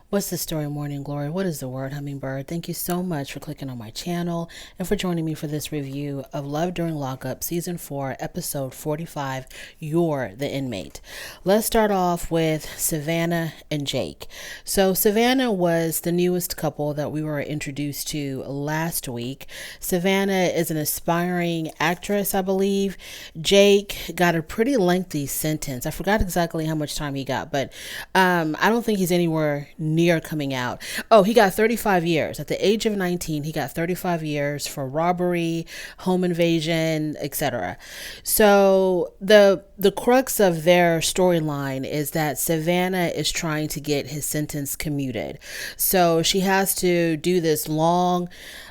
What's the story, Morning Glory? What is the word, Hummingbird? Thank you so much for clicking on my channel and for joining me for this review of Love During Lockup, Season 4, Episode 45, You're the Inmate. Let's start off with Savannah and Jake. So Savannah was the newest couple that we were introduced to last week. Savannah is an aspiring actress, I believe. Jake got a pretty lengthy sentence. I forgot exactly how much time he got, but I don't think he's anywhere near coming out. Oh, he got 35 years. At the age of 19, he got 35 years for robbery, home invasion, etc. So the crux of their storyline is that Savannah is trying to get his sentence commuted. So she has to do this long,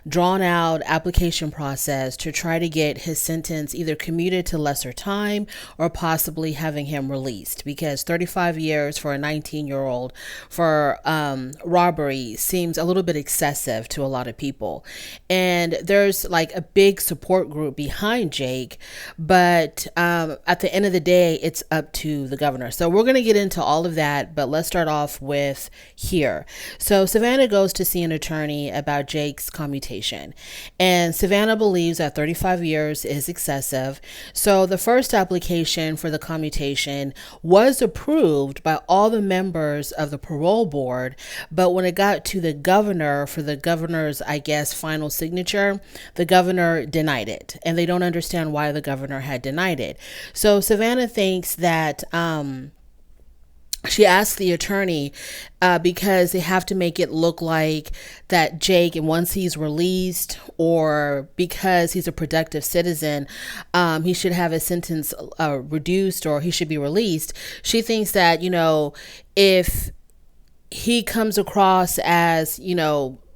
drawn out application process to try to get his sentence either commuted to lesser time or possibly having him released, because 35 years for a 19-year-old for robbery seems a little bit excessive to a lot of people. And there's like a big support group behind Jake, but at the end of the day, it's up to the governor. So we're going to get into all of that, but let's start off with here. So Savannah goes to see an attorney about Jake's commutation, and Savannah believes that 35 years is excessive. So the first application for the commutation was approved by all the members of the parole board, but when it got to the governor for the governor's, I guess, final signature, the governor denied it, and they don't understand why the governor had denied it. So Savannah thinks that she asked the attorney because they have to make it look like that Jake, and once he's released, or because he's a productive citizen, he should have his sentence reduced, or he should be released. She thinks that, if he comes across as,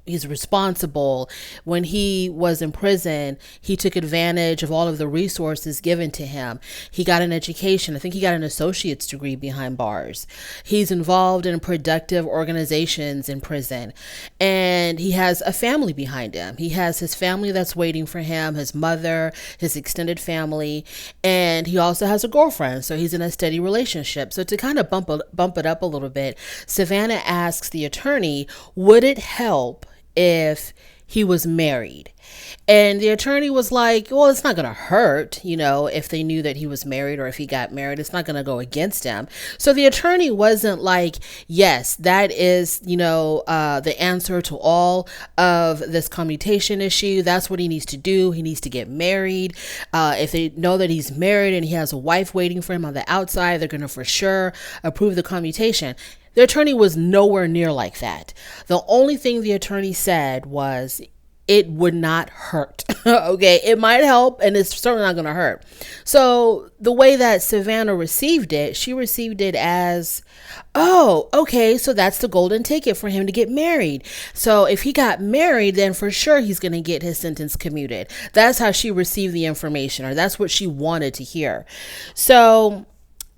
he's responsible. When he was in prison, he took advantage of all of the resources given to him. He got an education. I think he got an associate's degree behind bars. He's involved in productive organizations in prison, and he has a family behind him. He has his family that's waiting for him, his mother, his extended family, and he also has a girlfriend. So he's in a steady relationship. So to kind of bump it up a little bit, Savannah asks the attorney, would it help if he was married? And the attorney was like, well, it's not going to hurt, if they knew that he was married, or if he got married, it's not going to go against him. So the attorney wasn't like, yes, that is, the answer to all of this commutation issue. That's what he needs to do. He needs to get married. If they know that he's married and he has a wife waiting for him on the outside, they're going to for sure approve the commutation. The attorney was nowhere near like that. The only thing the attorney said was it would not hurt. Okay, it might help, and it's certainly not going to hurt. So the way that Savannah received it, she received it as, oh, okay, so that's the golden ticket for him to get married. So if he got married, then for sure he's going to get his sentence commuted. That's how she received the information, or that's what she wanted to hear. So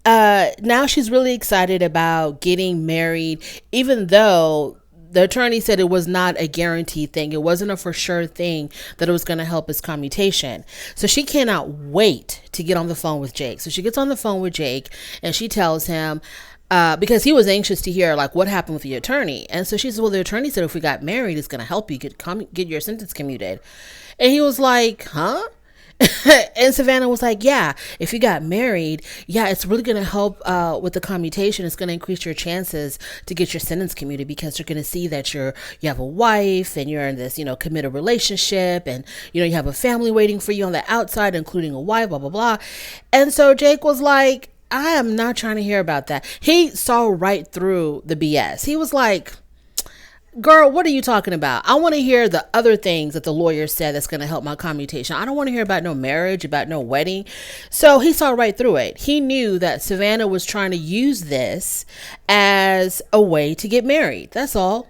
now she's really excited about getting married, even though the attorney said it was not a guaranteed thing. It wasn't a for sure thing that it was going to help his commutation. So she cannot wait to get on the phone with Jake. So she gets on the phone with Jake, and she tells him, because he was anxious to hear like what happened with the attorney. And so she said, well, the attorney said if we got married, it's going to help you get your sentence commuted. And he was like, huh? And Savannah was like, yeah, if you got married, yeah, it's really going to help with the commutation. It's going to increase your chances to get your sentence commuted, because you're going to see that you have a wife, and you're in this, committed relationship, and, you have a family waiting for you on the outside, including a wife, blah, blah, blah. And so Jake was like, I am not trying to hear about that. He saw right through the BS. He was like, girl, what are you talking about? I want to hear the other things that the lawyer said that's going to help my commutation. I don't want to hear about no marriage, about no wedding. So he saw right through it. He knew that Savannah was trying to use this as a way to get married. That's all.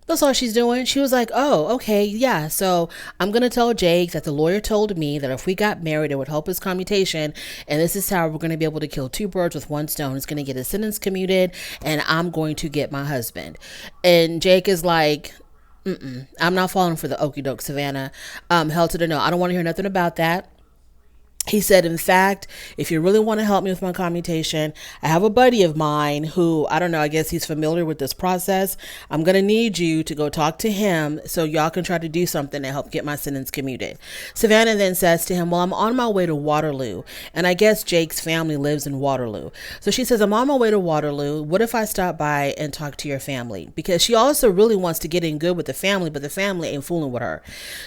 That's all she's doing. She was like, oh, okay, yeah. So I'm going to tell Jake that the lawyer told me that if we got married, it would help his commutation. And this is how we're going to be able to kill two birds with one stone. It's going to get his sentence commuted, and I'm going to get my husband. And Jake is like, I'm not falling for the okie doke, Savannah. Hell to the no. I don't want to hear nothing about that. He said, in fact, if you really want to help me with my commutation, I have a buddy of mine who, I don't know, I guess he's familiar with this process. I'm going to need you to go talk to him so y'all can try to do something to help get my sentence commuted. Savannah then says to him, well, I'm on my way to Waterloo. And I guess Jake's family lives in Waterloo. So she says, I'm on my way to Waterloo. What if I stop by and talk to your family? Because she also really wants to get in good with the family, but the family ain't fooling with her.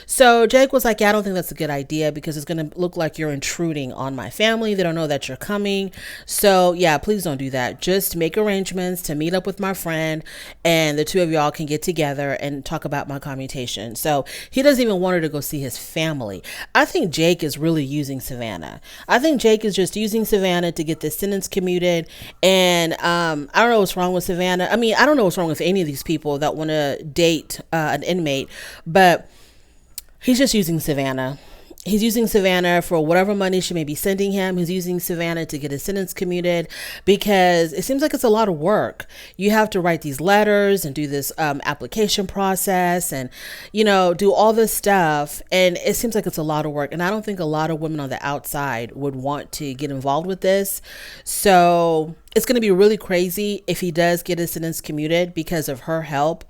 So Jake was like, yeah, I don't think that's a good idea because it's going to look like you're intruding on my family. They don't know that you're coming. So yeah, please don't do that. Just make arrangements to meet up with my friend and the two of y'all can get together and talk about my commutation. So he doesn't even want her to go see his family. I think Jake is really using Savannah. I think Jake is just using Savannah to get this sentence commuted. And I don't know what's wrong with Savannah. I mean, I don't know what's wrong with any of these people that want to date an inmate, but he's just using Savannah. He's using Savannah for whatever money she may be sending him. He's using Savannah to get his sentence commuted because it seems like it's a lot of work. You have to write these letters and do this application process and, you know, do all this stuff. And it seems like it's a lot of work. And I don't think a lot of women on the outside would want to get involved with this. So it's going to be really crazy if he does get his sentence commuted because of her help.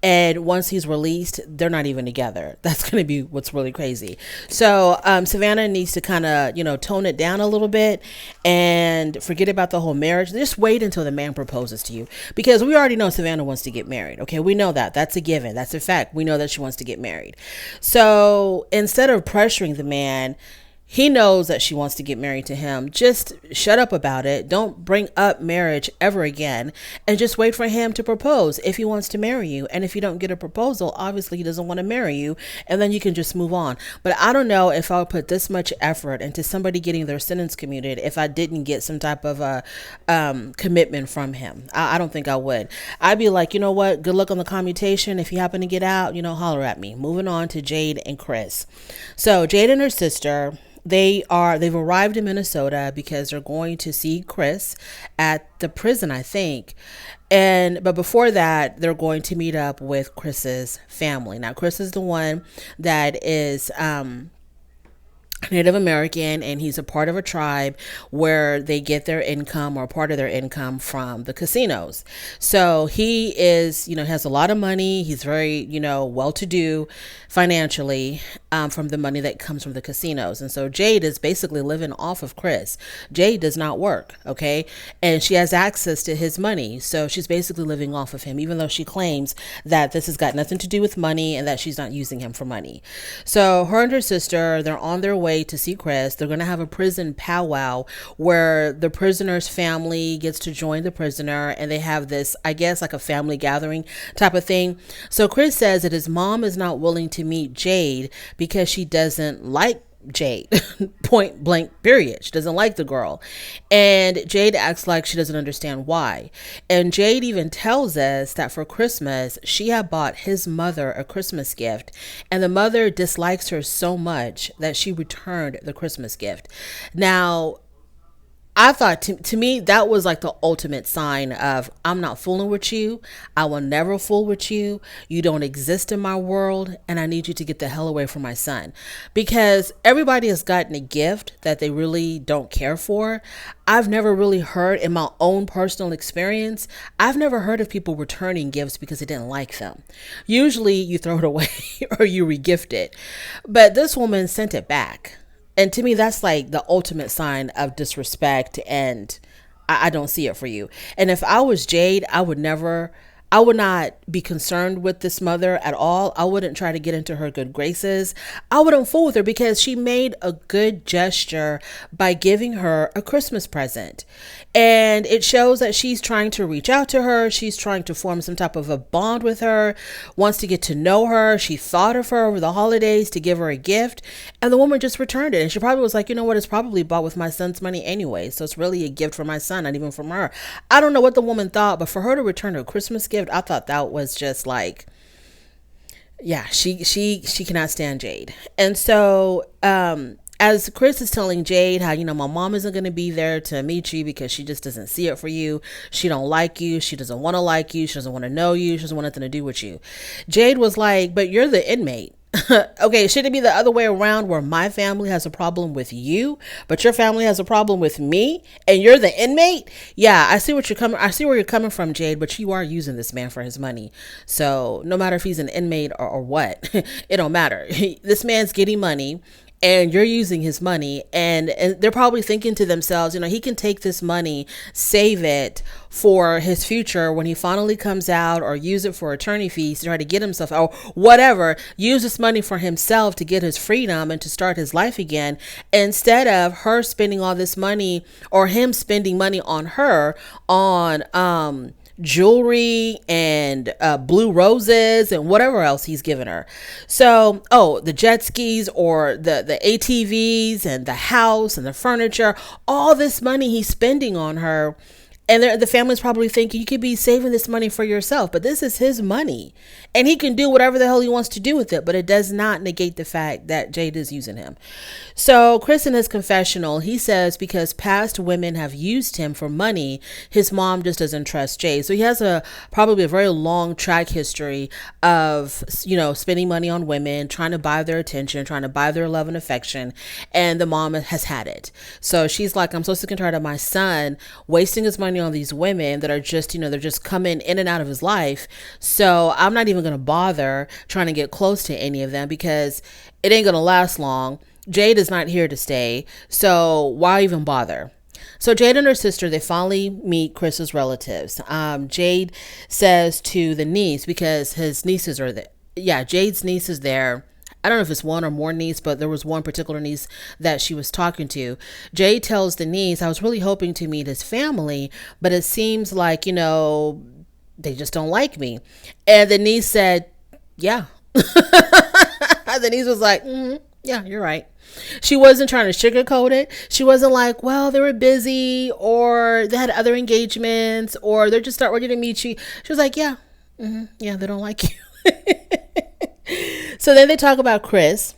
And once he's released, they're not even together. That's going to be what's really crazy. So Savannah needs to kind of, you know, tone it down a little bit and forget about the whole marriage. Just wait until the man proposes to you, because we already know Savannah wants to get married. Okay, we know that. That's a given. That's a fact. We know that she wants to get married. So instead of pressuring the man, he knows that she wants to get married to him. Just shut up about it. Don't bring up marriage ever again, and just wait for him to propose if he wants to marry you. And if you don't get a proposal, obviously he doesn't want to marry you, and then you can just move on. But I don't know if I would put this much effort into somebody getting their sentence commuted if I didn't get some type of a commitment from him. I don't think I would. I'd be like, you know what? Good luck on the commutation. If you happen to get out, you know, holler at me. Moving on to Jade and Chris. So Jade and her sister, they've arrived in Minnesota because they're going to see Chris at the prison, I think. But before that, they're going to meet up with Chris's family. Now, Chris is the one that is Native American, and he's a part of a tribe where they get their income, or part of their income, from the casinos. So he is, you know, has a lot of money. He's very, you know, well-to-do financially from the money that comes from the casinos. And so Jade is basically living off of Chris. Jade does not work, okay? And she has access to his money. So she's basically living off of him, even though she claims that this has got nothing to do with money and that she's not using him for money. So her and her sister, they're on their way to see Chris. They're going to have a prison powwow where the prisoner's family gets to join the prisoner, and they have this, I guess, like a family gathering type of thing. So Chris says that his mom is not willing to meet Jade because she doesn't like Jade. Point blank, period. She doesn't like the girl. And Jade acts like she doesn't understand why. And Jade even tells us that for Christmas, she had bought his mother a Christmas gift, and the mother dislikes her so much that she returned the Christmas gift. Now, I thought, to me, that was like the ultimate sign of, I'm not fooling with you. I will never fool with you. You don't exist in my world, and I need you to get the hell away from my son. Because everybody has gotten a gift that they really don't care for. I've never really heard, in my own personal experience, I've never heard of people returning gifts because they didn't like them. Usually you throw it away or you regift it. But this woman sent it back. And to me, that's like the ultimate sign of disrespect, and I don't see it for you. And if I was Jade, I would not be concerned with this mother at all. I wouldn't try to get into her good graces. I wouldn't fool with her because she made a good gesture by giving her a Christmas present. And it shows that she's trying to reach out to her. She's trying to form some type of a bond with her, wants to get to know her. She thought of her over the holidays to give her a gift, and the woman just returned it. And she probably was like, you know what, it's probably bought with my son's money anyway, so it's really a gift for my son, not even from her. I don't know what the woman thought, but for her to return a Christmas gift, I thought that was just like, yeah, she cannot stand Jade. And so as Chris is telling Jade how, you know, my mom isn't going to be there to meet you because she just doesn't see it for you. She don't like you. She doesn't want to like you. She doesn't want to know you. She doesn't want nothing to do with you. Jade was like, but you're the inmate. Okay, should it be the other way around where my family has a problem with you, but your family has a problem with me and you're the inmate? Yeah, I see where you're coming from, Jade, but you are using this man for his money. So no matter if he's an inmate or what, it don't matter. This man's getting money and you're using his money, and they're probably thinking to themselves, he can take this money, save it for his future when he finally comes out, or use it for attorney fees to try to get himself, or whatever, use this money for himself to get his freedom and to start his life again, instead of her spending all this money, or him spending money on her, on jewelry and blue roses and whatever else he's given her. So, the jet skis, or the ATVs and the house and the furniture, all this money he's spending on her. And the family's probably thinking, you could be saving this money for yourself, but this is his money and he can do whatever the hell he wants to do with it. But it does not negate the fact that Jade is using him. So Chris, in his confessional, he says because past women have used him for money, his mom just doesn't trust Jade. So he has probably a very long track history of, spending money on women, trying to buy their attention, trying to buy their love and affection. And the mom has had it. So she's like, I'm so sick and tired of my son wasting his money on these women that are just, they're just coming in and out of his life. So I'm not even going to bother trying to get close to any of them because it ain't going to last long. Jade is not here to stay. So why even bother? So Jade and her sister, they finally meet Chris's relatives. Jade says to the niece, because his nieces are there. Yeah, Jade's niece is there. I don't know if it's one or more niece, but there was one particular niece that she was talking to. Jade tells the niece, I was really hoping to meet his family, but it seems like, they just don't like me. And the niece said, yeah. The niece was like, yeah, you're right. She wasn't trying to sugarcoat it. She wasn't like, well, they were busy, or they had other engagements, or they're just not ready to meet you. She was like, yeah, yeah, they don't like you. So then they talk about Chris,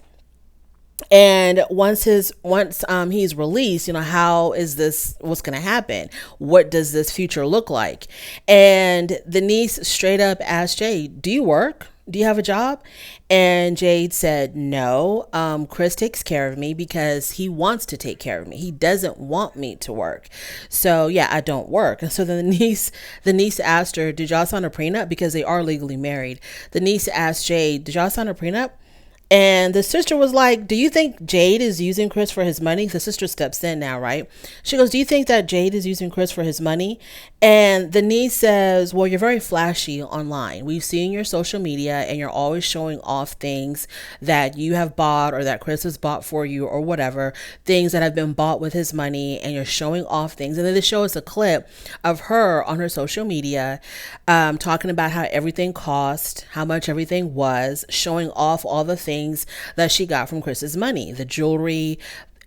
and once he's released, how is this, what's going to happen? What does this future look like? And the niece straight up asked Jade, do you work? Do you have a job? And Jade said, no, Chris takes care of me because he wants to take care of me. He doesn't want me to work. So yeah, I don't work. And so then the niece asked her, did y'all sign a prenup? Because they are legally married. The niece asked Jade, did y'all sign a prenup? And the sister was like, do you think Jade is using Chris for his money? The sister steps in now, right? She goes, do you think that Jade is using Chris for his money? And the niece says, well, you're very flashy online. We've seen your social media and you're always showing off things that you have bought or that Chris has bought for you or whatever, things that have been bought with his money, and you're showing off things. And then they show us a clip of her on her social media talking about how everything cost, how much everything was, showing off all the things that she got from Chris's money, the jewelry,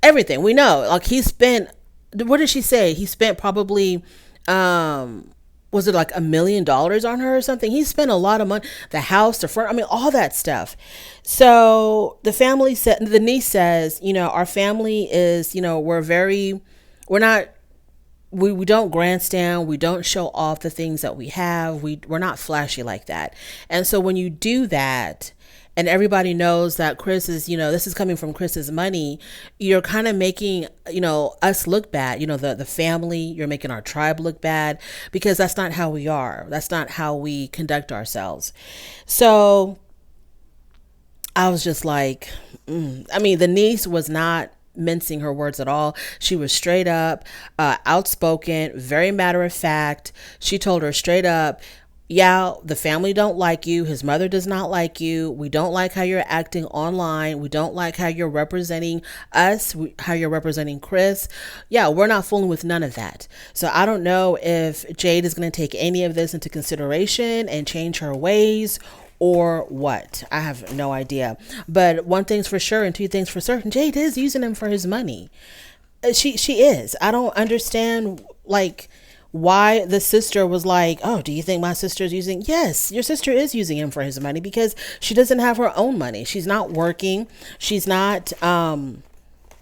everything. We know, like, he spent, what did she say? He spent probably, was it like $1 million on her or something? He spent a lot of money, the house, the front, all that stuff. So the family said, the niece says, our family is, we don't grandstand. We don't show off the things that we have. We're not flashy like that. And so when you do that, and everybody knows that Chris is, this is coming from Chris's money, you're kind of making, us look bad, the family, you're making our tribe look bad, because that's not how we are. That's not how we conduct ourselves. So I was just like, the niece was not mincing her words at all. She was straight up, outspoken, very matter of fact. She told her straight up, yeah, the family don't like you. His mother does not like you. We don't like how you're acting online. We don't like how you're representing us, how you're representing Chris. Yeah, we're not fooling with none of that. So I don't know if Jade is going to take any of this into consideration and change her ways or what. I have no idea. But one thing's for sure and two things for certain, Jade is using him for his money. She is. I don't understand, why the sister was like, oh, do you think my sister's using? Yes, your sister is using him for his money because she doesn't have her own money. She's not working. She's not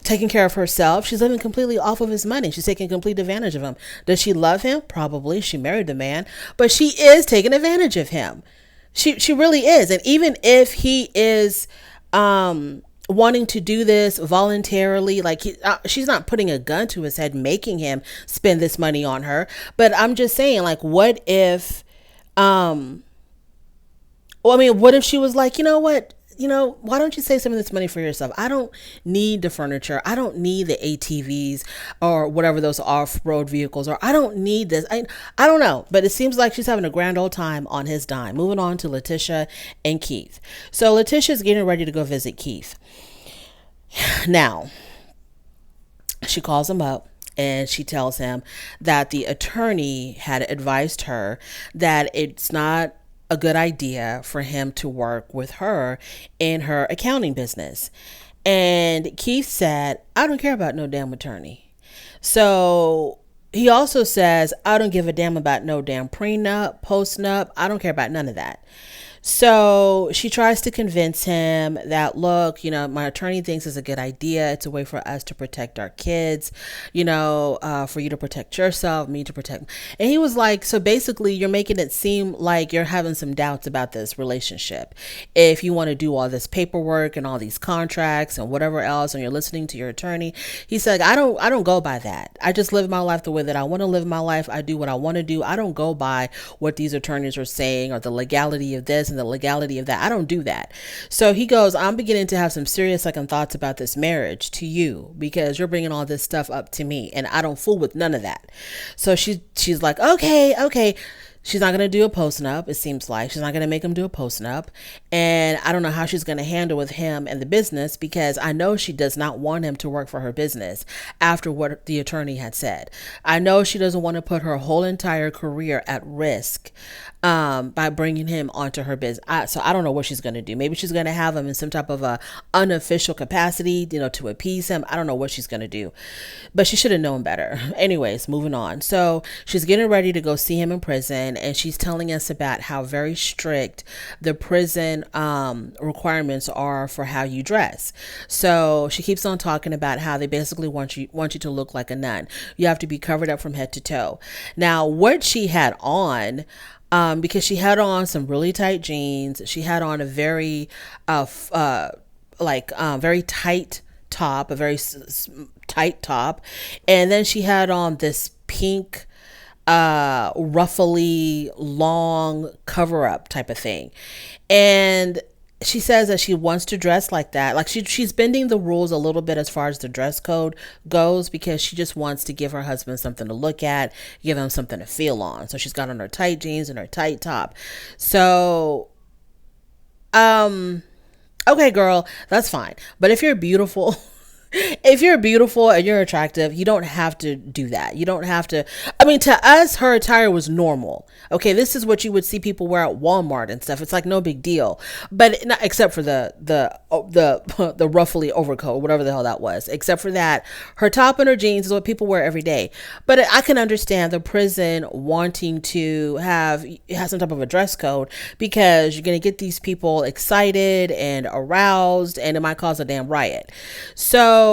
taking care of herself. She's living completely off of his money. She's taking complete advantage of him. Does she love him? Probably. She married the man, but she is taking advantage of him. She really is. And even if he is wanting to do this voluntarily. Like she's not putting a gun to his head, making him spend this money on her. But I'm just saying, like, what if, well, I mean, what if she was like, you know what? Why don't you save some of this money for yourself? I don't need the furniture. I don't need the ATVs or whatever those off-road vehicles are. I don't need this. I don't know, but it seems like she's having a grand old time on his dime. Moving on to Leticia and Keith. So Leticia's getting ready to go visit Keith. Now, she calls him up and she tells him that the attorney had advised her that it's not a good idea for him to work with her in her accounting business. And Keith said, I don't care about no damn attorney. So he also says, I don't give a damn about no damn prenup, postnup. I don't care about none of that. So she tries to convince him that, look, my attorney thinks it's a good idea. It's a way for us to protect our kids, for you to protect yourself, me to protect. And he was like, so basically you're making it seem like you're having some doubts about this relationship. If you want to do all this paperwork and all these contracts and whatever else, and you're listening to your attorney, he said, I don't go by that. I just live my life the way that I want to live my life. I do what I want to do. I don't go by what these attorneys are saying or the legality of this and the legality of that. I don't do that. So he goes, I'm beginning to have some serious second thoughts about this marriage to you because you're bringing all this stuff up to me and I don't fool with none of that. So she's like, okay. She's not going to do a post-nup. It seems like she's not going to make him do a post-nup. And I don't know how she's going to handle with him and the business, because I know she does not want him to work for her business after what the attorney had said. I know she doesn't want to put her whole entire career at risk by bringing him onto her business. So I don't know what she's going to do. Maybe she's going to have him in some type of a unofficial capacity, to appease him. I don't know what she's going to do, but she should have known better. Anyways, moving on. So she's getting ready to go see him in prison, and she's telling us about how very strict the prison requirements are for how you dress. So she keeps on talking about how they basically want you to look like a nun. You have to be covered up from head to toe. Now, what she had on, because she had on some really tight jeans. She had on a very, very tight top, a very tight top. And then she had on this pink, ruffly, long cover up type of thing. And she says that she wants to dress like that. Like she's bending the rules a little bit as far as the dress code goes, because she just wants to give her husband something to look at, give him something to feel on. So she's got on her tight jeans and her tight top. So, okay, girl, that's fine. But if you're beautiful, and you're attractive, you don't have to do that. You don't have to. I mean, to us, her attire was normal. Okay, this is what you would see people wear at Walmart and stuff. It's like no big deal. But not, except for the ruffly overcoat, whatever the hell that was. Except for that, her top and her jeans is what people wear every day. But I can understand the prison wanting to have some type of a dress code, because you're going to get these people excited and aroused, and it might cause a damn riot. So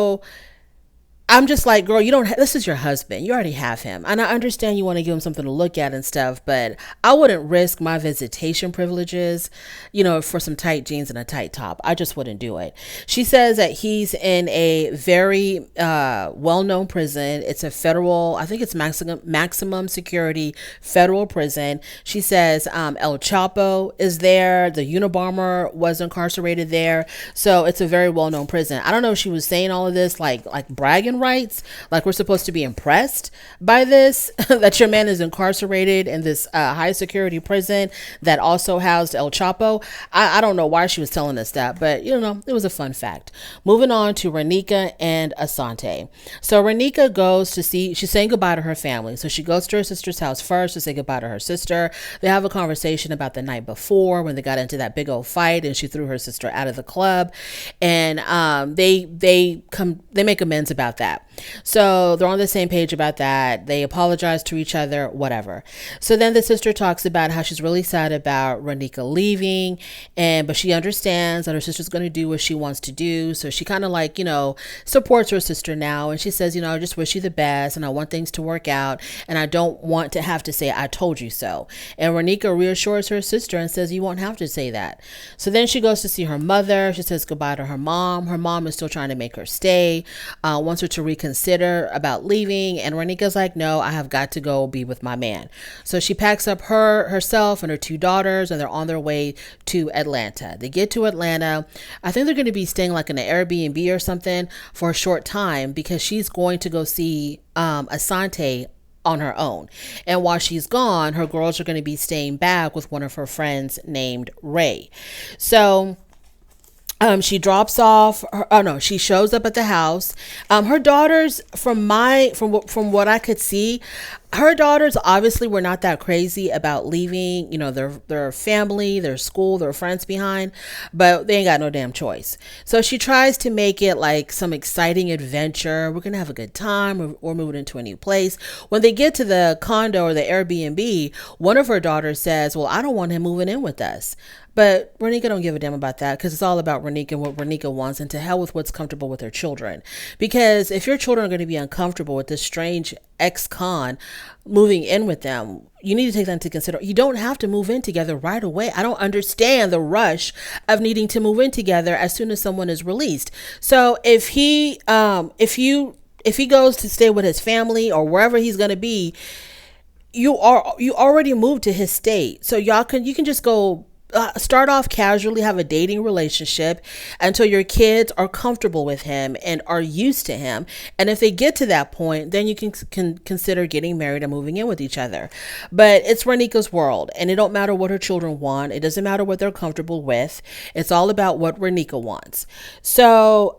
I'm just like, girl, this is your husband. You already have him. And I understand you want to give him something to look at and stuff, but I wouldn't risk my visitation privileges, for some tight jeans and a tight top. I just wouldn't do it. She says that he's in a very well-known prison. It's a federal, I think it's maximum security federal prison. She says El Chapo is there. The Unabomber was incarcerated there. So it's a very well-known prison. I don't know if she was saying all of this like bragging rights, like we're supposed to be impressed by this, that your man is incarcerated in this high security prison that also housed El Chapo. I don't know why she was telling us that, but it was a fun fact. Moving on to Renique and Asante. So Renique goes to she's saying goodbye to her family. So she goes to her sister's house first to say goodbye to her sister. They have a conversation about the night before when they got into that big old fight and she threw her sister out of the club, and they make amends about that. So they're on the same page about that. They apologize to each other, whatever. So then the sister talks about how she's really sad about Renique leaving, but she understands that her sister's going to do what she wants to do. So she kind of like, supports her sister now. And she says, I just wish you the best and I want things to work out. And I don't want to have to say, I told you so. And Renique reassures her sister and says, you won't have to say that. So then she goes to see her mother. She says goodbye to her mom. Her mom is still trying to make her stay, wants her to reconsider about leaving. And Renique's like, no, I have got to go be with my man. So she packs up herself and her two daughters, and they're on their way to Atlanta. They get to Atlanta. I think they're going to be staying like in an Airbnb or something for a short time because she's going to go see Asante on her own. And while she's gone, her girls are going to be staying back with one of her friends named Ray. So she drops off she shows up at the house. Her daughters, from what I could see, her daughters obviously were not that crazy about leaving, their family, their school, their friends behind, but they ain't got no damn choice. So she tries to make it like some exciting adventure. We're going to have a good time. We're moving into a new place. When they get to the condo or the Airbnb, one of her daughters says, well, I don't want him moving in with us. But Renique don't give a damn about that because it's all about Renique and what Renique wants, and to hell with what's comfortable with her children. Because if your children are going to be uncomfortable with this strange ex-con moving in with them, you need to take that into consideration. You don't have to move in together right away. I don't understand the rush of needing to move in together as soon as someone is released. So if he goes to stay with his family or wherever he's going to be, you already moved to his state. So you can just go start off casually, have a dating relationship until your kids are comfortable with him and are used to him. And if they get to that point, then you can consider getting married and moving in with each other. But it's Renique's world, and it don't matter what her children want. It doesn't matter what they're comfortable with. It's all about what Renique wants. So,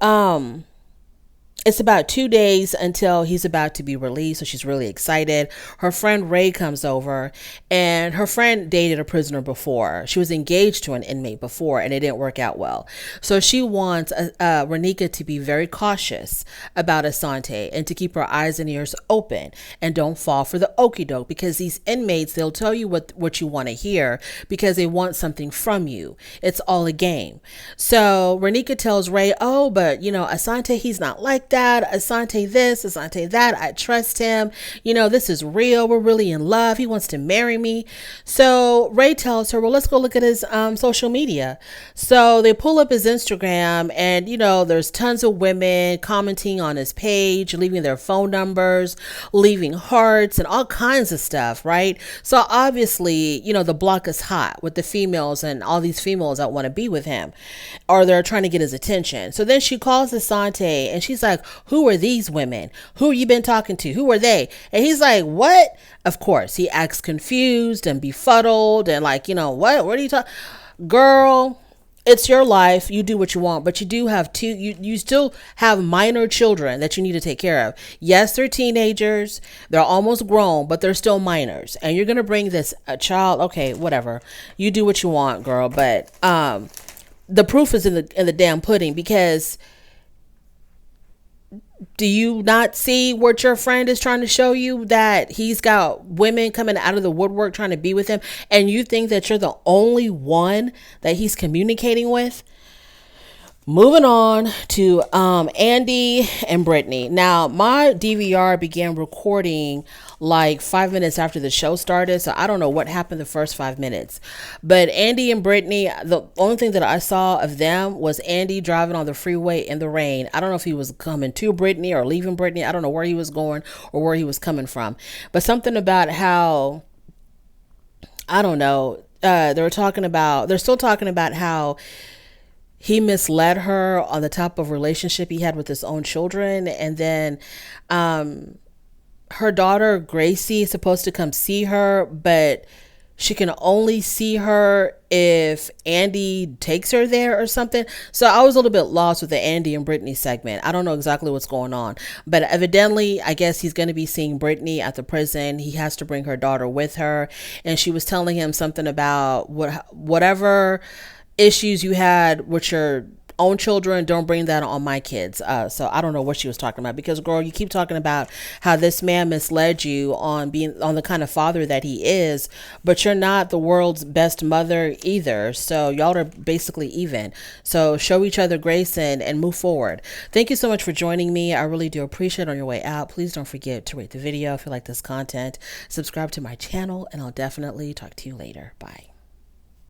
it's about 2 days until he's about to be released, so she's really excited. Her friend Ray comes over, and her friend dated a prisoner before. She was engaged to an inmate before, and it didn't work out well. So she wants Renique to be very cautious about Asante and to keep her eyes and ears open and don't fall for the okie doke, because these inmates, they'll tell you what you want to hear because they want something from you. It's all a game. So Renique tells Ray, oh, but Asante, he's not like that. Asante this, Asante that. I trust him. This is real. We're really in love. He wants to marry me. So Ray tells her, well, let's go look at his social media. So they pull up his Instagram, and there's tons of women commenting on his page, leaving their phone numbers, leaving hearts and all kinds of stuff, right? So obviously, the block is hot with the females and all these females that want to be with him, or they're trying to get his attention. So then she calls Asante, and she's like, who are these women? Who you been talking to? Who are they? And he's like, what? Of course, he acts confused and befuddled and like, what are you talking? Girl, it's your life. You do what you want, but you do have you still have minor children that you need to take care of. Yes, they're teenagers. They're almost grown, but they're still minors. And you're going to bring this child. Okay, whatever. You do what you want, girl. But the proof is in the damn pudding, because do you not see what your friend is trying to show you, that he's got women coming out of the woodwork trying to be with him, and you think that you're the only one that he's communicating with? Moving on to Andy and Brittany. Now, my DVR began recording like 5 minutes after the show started, so I don't know what happened the first 5 minutes. But Andy and Brittany, the only thing that I saw of them was Andy driving on the freeway in the rain. I don't know if he was coming to Brittany or leaving Brittany. I don't know where he was going or where he was coming from. But something about how, I don't know, they're still talking about how he misled her on the type of relationship he had with his own children. And then her daughter, Gracie, is supposed to come see her, but she can only see her if Andy takes her there or something. So I was a little bit lost with the Andy and Brittany segment. I don't know exactly what's going on, but evidently, I guess he's going to be seeing Brittany at the prison. He has to bring her daughter with her. And she was telling him something about whatever issues you had with your own children, don't bring that on my kids. So I don't know what she was talking about, because girl, you keep talking about how this man misled you on being on the kind of father that he is, but you're not the world's best mother either. So y'all are basically even. So show each other grace and move forward. Thank you so much for joining me. I really do appreciate it. On your way out, please don't forget to rate the video if you like this content, subscribe to my channel, and I'll definitely talk to you later. Bye.